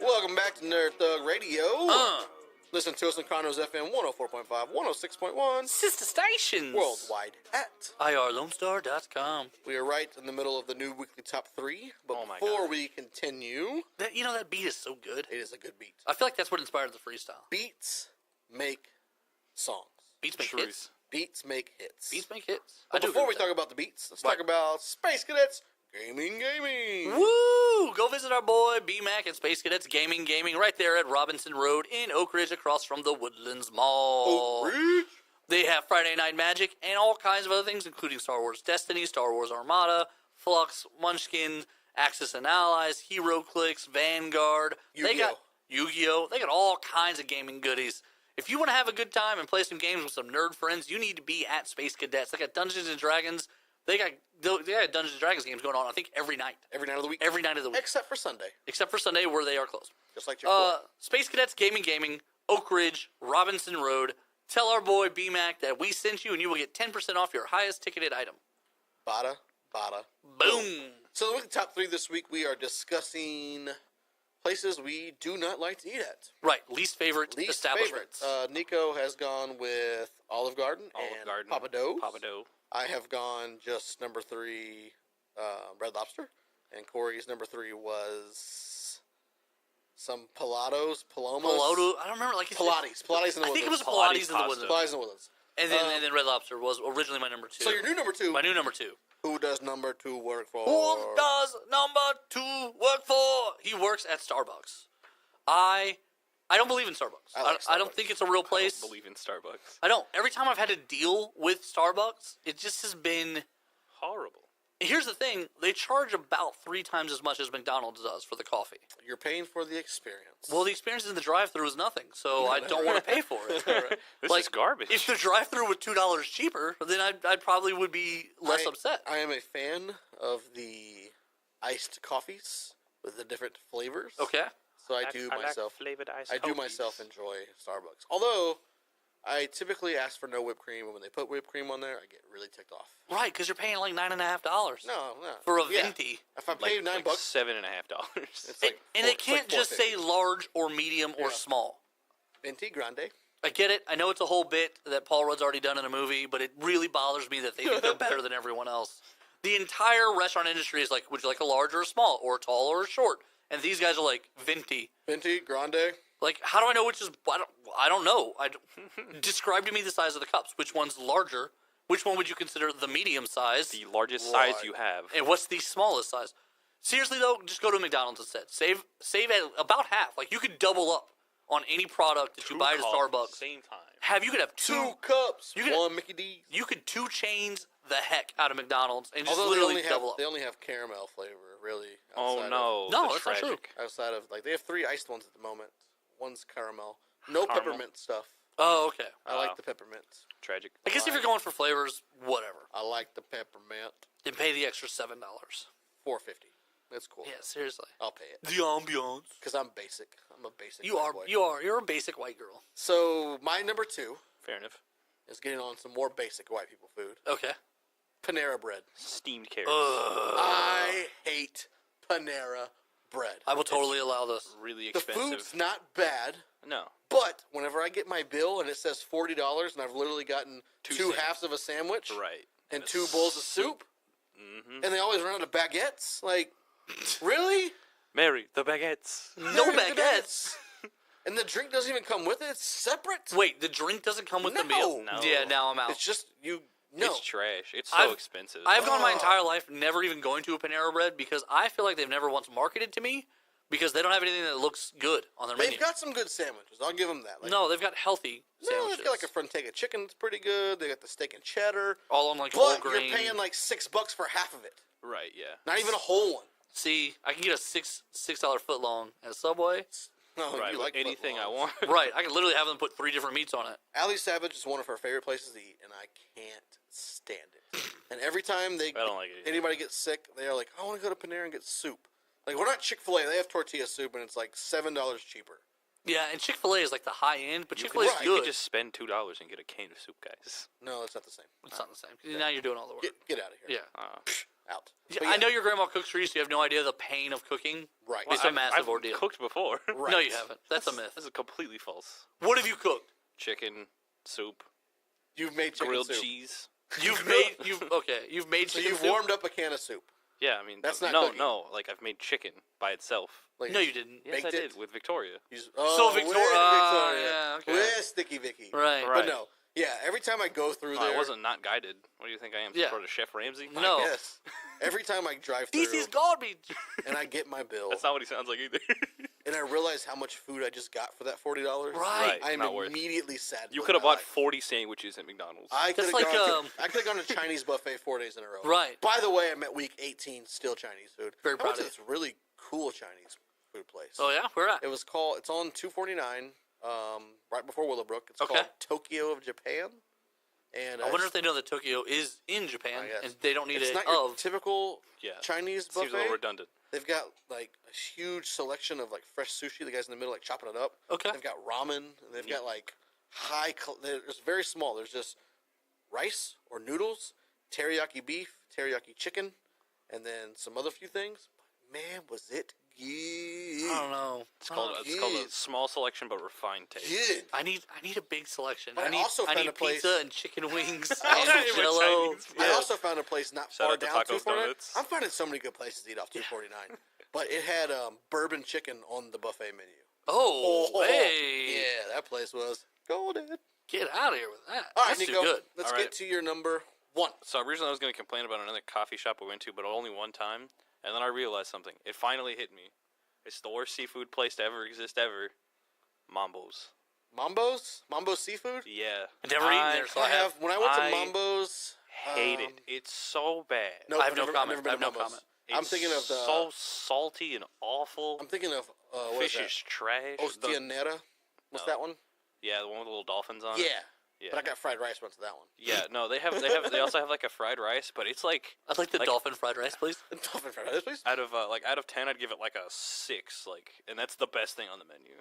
Welcome back to Nerd Thug Radio. Listen to us on Conroe's FM 104.5, 106.1. Sister stations. Worldwide at IRLoneStar.com. We are right in the middle of the new weekly top 3. But Oh my before God. we continue, That beat is so good. it is a good beat. I feel like that's what inspired the freestyle. Beats make songs. Beats make Truth. hits. Beats make hits. Beats make hits. But before we talk about the beats, let's talk about Space Cadets Gaming. Woo! Go visit our boy B-Mac at Space Cadets Gaming right there at Robinson Road in Oak Ridge across from the Woodlands Mall. Oak Ridge? They have Friday Night Magic and all kinds of other things, including Star Wars Destiny, Star Wars Armada, Flux, Munchkin, Axis and Allies, HeroClix, Vanguard. They got Yu-Gi-Oh! They got all kinds of gaming goodies. If you want to have a good time and play some games with some nerd friends, you need to be at Space Cadets. They got Dungeons and Dragons. They got Dungeons and Dragons games going on, I think, every night. Every night of the week? Every night of the week. Except for Sunday. Except for Sunday, where they are closed. Just like your Space Cadets Gaming, Oak Ridge, Robinson Road. Tell our boy B-Mac that we sent you, and you will get 10% off your highest ticketed item. Bada, bada, boom. So with the top 3 this week, we are discussing places we do not like to eat at. Right, least favorite establishments. Nico has gone with Olive Garden and Papa Do's. Papa Dough. I have gone just number 3, Red Lobster, and Corey's number 3 was some Palomas. Pilato, I don't remember. Pilates in the Woodlands. I think it was Pilates in the Woodlands. Pilates in the Woodlands. And then Red Lobster was originally my number 2. So your new number 2. My new number 2. Who does number 2 work for? Who does number 2 work for? He works at Starbucks. I don't believe in Starbucks. I don't think it's a real place. I don't believe in Starbucks. I don't. Every time I've had to deal with Starbucks, it just has been horrible. Here's the thing. They charge about 3 times as much as McDonald's does for the coffee. You're paying for the experience. Well, the experience in the drive-thru is nothing, so I don't want to pay for it. This is garbage. If the drive-thru was $2 cheaper, then I probably would be less upset. I am a fan of the iced coffees with the different flavors. Okay. So I do myself enjoy enjoy Starbucks. Although I typically ask for no whipped cream, and when they put whipped cream on there, I get really ticked off. Right, because you're paying like $9.50. No. For a venti. If I pay $9, $7.50. It's like and it can't just say large or medium or small. Venti grande. I get it. I know it's a whole bit that Paul Rudd's already done in a movie, but it really bothers me that they think they're better than everyone else. The entire restaurant industry is like, would you like a large or a small, or a tall or a short? And these guys are like, venti. Venti, grande. Like, how do I know which is... I don't know. Describe to me the size of the cups. Which one's larger? Which one would you consider the medium size? The largest size you have. And what's the smallest size? Seriously, though, just go to McDonald's instead. Save at about half. Like, you could double up on any product that you buy at Starbucks. Same time. You could have 2 cups. One Mickey D's. You could 2 chains the heck out of McDonald's and just Although literally double up. They only have caramel flavor, really. Oh, no. No, that's not true. Outside of, they have 3 iced ones at the moment. One's caramel. No peppermint stuff. Oh, okay. I like the peppermint. Tragic. I guess if you're going for flavors, whatever. I like the peppermint. Then pay the extra $7. $4.50. That's cool. Yeah, seriously. I'll pay it. The ambiance. Because I'm basic. I'm a basic white boy. You're a basic white girl. So, my number 2. Fair enough. Is getting on some more basic white people food. Okay. Panera bread. Steamed carrots. I hate Panera bread. I will totally allow this. Really expensive. The food's not bad. No. But whenever I get my bill and it says $40 and I've literally gotten 2 halves of a sandwich. Right. And 2 bowls of soup. Mm-hmm. And they always run out of baguettes. Like, really? Mary, the baguettes. No baguettes. And the drink doesn't even come with it. It's separate. Wait, the drink doesn't come with the meal? No. Yeah, now I'm out. It's just, no. It's trash. It's so expensive. I've gone my entire life never even going to a Panera Bread because I feel like they've never once marketed to me because they don't have anything that looks good on their menu. They've got some good sandwiches. I'll give them that. No, they've got healthy sandwiches. No, they've got like a Frontega chicken that's pretty good. They got the steak and cheddar. All on like whole But grain. you're paying like $6 for half of it. Right, yeah. Not even a whole one. See, I can get a $6 foot long at Subway. No, right, you like anything I want. Right, I can literally have them put 3 different meats on it. Ali Savage is one of her favorite places to eat, and I can't stand it. And every time I don't like it. anybody gets sick, they are like, I want to go to Panera and get soup. Like, we're not Chick-fil-A. They have tortilla soup, and it's like $7 cheaper. Yeah, and Chick-fil-A is like the high end, but Chick-fil-A is right. good. You could just spend $2 and get a can of soup, guys. No, it's not the same. It's not the same. Now you're doing all the work. Get out of here. Yeah. out. Yeah, But I know your grandma cooks for you, so you have no idea the pain of cooking. Right. It's a massive I've ordeal. cooked before. Right. No, you haven't. That's a myth. This is completely false. What have you cooked? Chicken, soup, You've made chicken grilled soup. cheese. You've made So chicken you've soup? warmed up a can of soup. Yeah, I mean, That's not no, cooking. no. Like I've made chicken by itself. Like, No, you didn't. Yes, I Baked did it? with Victoria. Victoria. yeah, okay. With Sticky Vicky. Right. Right. But no. Yeah, every time I go through Oh, there. I wasn't not guided. What do you think I am? Yeah. Sort of Chef Ramsay? No. Yes. Every time I drive through This is garbage. and I get my bill That's not what he sounds like either. and I realize how much food I just got for that $40, Right. I am Not worth it. immediately sad. You with could have my bought life. 40 sandwiches at McDonald's. I could That's have like, gone. I could have gone to Chinese buffet 4 days in a row. Right. By the way, I'm at week 18, still Chinese food. Very I proud went to of this really cool Chinese food place. Oh, yeah? Where at? It was called. It's on 249, right before Willowbrook. It's Okay. called Tokyo of Japan. And I wonder if they know that Tokyo is in Japan I guess. and they don't need it's it not your of. typical Yeah. Chinese Seems a little buffet. redundant. They've got like a huge selection of like fresh sushi. The guys in the middle like chopping it up. Okay. They've got ramen. And they've got like It's very small. There's just rice or noodles, teriyaki beef, teriyaki chicken, and then some other few things. Man, was it good? I don't know. It's called a small selection but refined taste. Good. I need a big selection. But I need also found need a place- pizza and chicken wings I and need my Jello. Chinese food. I Yeah. also found a place not Shout far out to down Tacos 249. Donuts. I'm finding so many good places to eat off 249. But it had bourbon chicken on the buffet menu. Oh, hey. Yeah, that place was golden. Get out of here with that. All right, That's Nico, too good. let's All get right. to your number one. So originally I was going to complain about another coffee shop we went to, but only one time. And then I realized something. It finally hit me. It's the worst seafood place to ever exist ever. Mambo's. Mambo's? Mambo's Seafood? Yeah. I've never eaten there, so I have. When I went to I Mambo's, hate it. It's so bad. No, I have no I've comment. never been I have to no Mambo's. comment. I'm It's thinking of the. so salty and awful. I'm thinking of what is Fish is trash. that? Ostianera. What's No. that one? Yeah, the one with the little dolphins on Yeah. it. Yeah. But I got fried rice once to that one. Yeah, no, they also have like a fried rice, but it's like I'd like the dolphin fried rice, please. Dolphin fried rice, please. out of 10, I'd give it like a 6, and that's the best thing on the menu.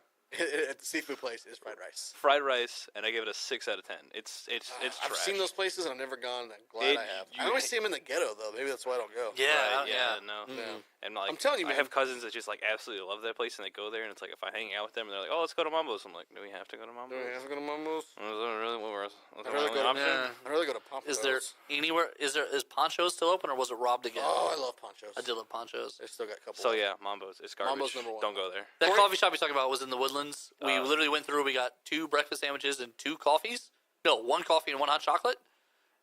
At the seafood place is fried rice. Fried rice, and I give it a 6 out of 10. It's trash. I've seen those places and I've never gone. I'm glad I have. I always see them in the ghetto though. Maybe that's why I don't go. Yeah, Right, yeah. no. Yeah. And like, I'm telling you, I man. have cousins that just like absolutely love that place, and they go there, and it's like if I hang out with them, and they're like, "Oh, let's go to Mambo's." I'm like, "Do we have to go to Do Mambo's? we have to go to Mambo's? Is that really what we're? I'd rather go to. Yeah. I'd rather go to Pompos. Is there anywhere? Is Poncho's still open or was it robbed again? Oh, I love Ponchos. I did love Poncho's. They still got a couple. So yeah, Mambo's. It's garbage. Mambo's number one. Don't go there. That Corey? coffee shop you're talking about was in the Woodlands. We literally went through. We got 2 breakfast sandwiches and 2 coffees. No, 1 coffee and 1 hot chocolate.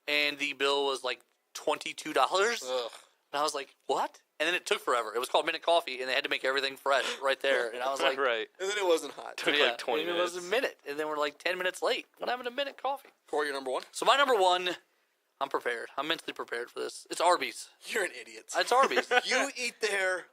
And the bill was like $22. Ugh. And I was like, what? And then it took forever. It was called Minute Coffee, and they had to make everything fresh right there. And I was like, right. And then it wasn't hot. Took yeah, like 20 and minutes. it was a minute. And then we're like 10 minutes late. What happened to Minute Coffee? Corey, your number one. So my number one, I'm prepared. I'm mentally prepared for this. It's Arby's. You're an idiot. It's Arby's. You eat there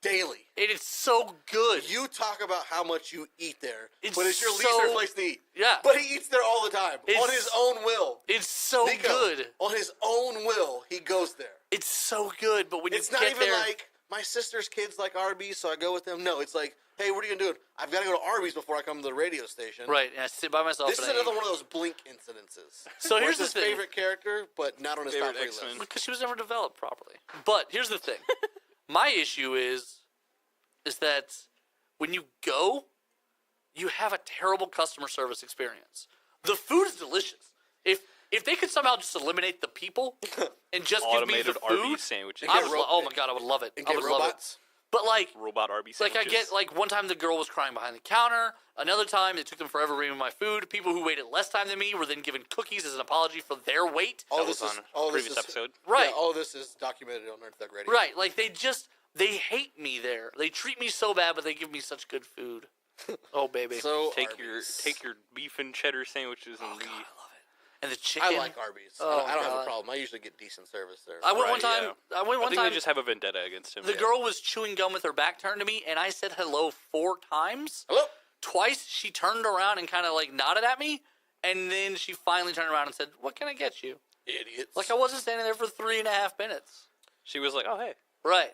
daily. It is so good. You talk about how much you eat there, It's but it's your least so- favorite place to eat. Yeah. But he eats there all the time It's- on his own will. It's so Nico, good. On his own will, he goes there. It's so good. But when It's you not get even there, like my sister's kids like Arby's, so I go with them. No, it's like, hey, what are you gonna do? I've got to go to Arby's before I come to the radio station. right, and I sit by myself. This is and I another eat. one of those Blink incidences. So Where here's it's the his thing. favorite character, but not on his top Favorite 3 X-Men. list. Because she was never developed properly. But here's the thing. My issue is that when you go, you have a terrible customer service experience. The food is delicious. If they could somehow just eliminate the people and just give me the Automated food, Arby's sandwiches. I would. Oh my god, I would love it. And I get would love it. robots. But like, Robot Arby's like I sandwiches. get like one time the girl was crying behind the counter. Another time it took them forever bringing my food. People who waited less time than me were then given cookies as an apology for their wait. All That this was is on all a this previous is episode. Right. Yeah, all this is documented on Nerd Thug Radio. Right, like they hate me there. They treat me so bad, but they give me such good food. Oh baby, So Take Arby's. your beef and cheddar sandwiches and God, leave. I love it. And the chicken. I like Arby's. Oh, I don't have God. a problem. I usually get decent service there. I went Right, one time. yeah. I went I one think time. they just have a vendetta against him. The girl was chewing gum with her back turned to me, and I said hello 4 times. Hello. Twice she turned around and kind of like nodded at me, and then she finally turned around and said, "What can I get you?" Idiots. Like I wasn't standing there for 3.5 minutes. She was like, "Oh hey." Right,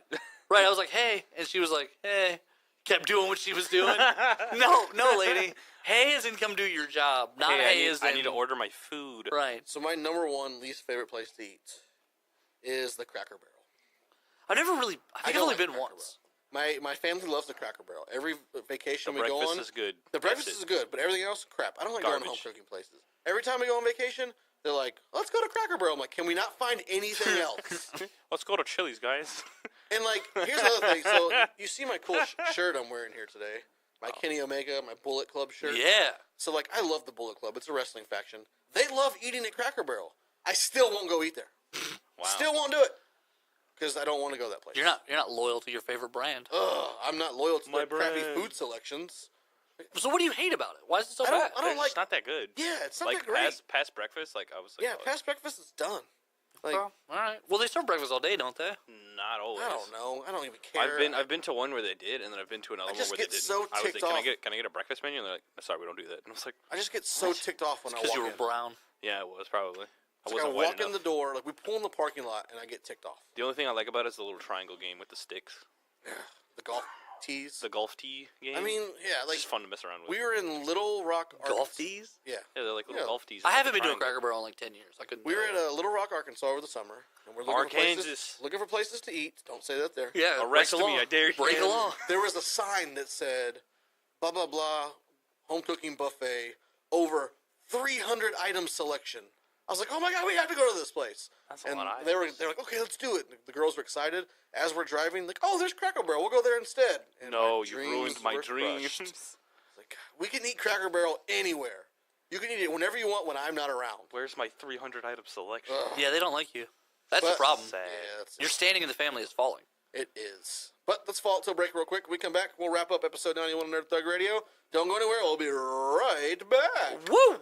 right. I was like, "Hey," and she was like, "Hey." Kept doing what she was doing. No, lady. Hey as in come do your job. Not Hey, hey as in. I need to order my food. Right. So my number one least favorite place to eat is the Cracker Barrel. I think I've don't only like been Cracker once. My family loves the Cracker Barrel. Every vacation The we go breakfast on, is good. the breakfast That's is it. good, but everything else, crap. I don't like going to home Garbage. cooking places. Every time we go on vacation, they're like, "Let's go to Cracker Barrel." I'm like, "Can we not find anything else?" Let's go to Chili's, guys. And like, here's the other thing. So you see my cool shirt I'm wearing here today, my Kenny Omega, my Bullet Club shirt. Yeah. So like, I love the Bullet Club. It's a wrestling faction. They love eating at Cracker Barrel. I still won't go eat there. Wow. Still won't do it because I don't want to go that place. You're not loyal to your favorite brand. Ugh, I'm not loyal to My their crappy brand. food selections. So what do you hate about it? Why is it so I don't- bad? I don't It's like- not that good. Yeah, it's not Like that great. past breakfast, like I was like, Yeah, oh, past breakfast is done. Like, Well, all right. Well, they serve breakfast all day, don't they? not always. I don't know. I don't even care. I've been to one where they did, and then I've been to another I one just where they get didn't. so I was like, ticked can I off. get a breakfast menu? And they're like, sorry, we don't do that. And I was like, I just get so ticked off when I Because walk you were in. brown. yeah, it was probably. I It's like I wasn't white walk in enough. the door, like we pull in the parking lot, and I get ticked off. The only thing I like about it is the little triangle game with the sticks, The golf tees. the golf tee game. I mean, yeah, it's like just fun to mess around with. we were in Little Rock, Golf Arkansas. tees? Yeah, Yeah, they're like little Yeah. golf tees. I with haven't the been to a triangle. Cracker Barrel in like 10 years. I couldn't. we were at Little Rock, Arkansas over the summer, and we're looking Arkansas. for places to eat. Don't say that there. Yeah. Arrest break the me, law. I dare you. Break the And law. there was a sign that said, blah, blah, blah, home cooking buffet, over 300 item selection. I was like, oh my God, we have to go to this place. That's a And lot of they were items. like, okay, let's do it. The girls were excited. As we're driving, like, oh, there's Cracker Barrel. We'll go there instead. And No, my you ruined dreams my were dreams. crushed. Like, we can eat Cracker Barrel anywhere. You can eat it whenever you want when I'm not around. Where's my 300 item selection? Ugh. Yeah, they don't like you. That's the But- problem. Sad. Yeah, that's Your standing in the family is falling. It is. But let's fall to a break real quick. When we come back, we'll wrap up episode 91 of Nerd Thug Radio. Don't go anywhere. We'll be right back. Woo!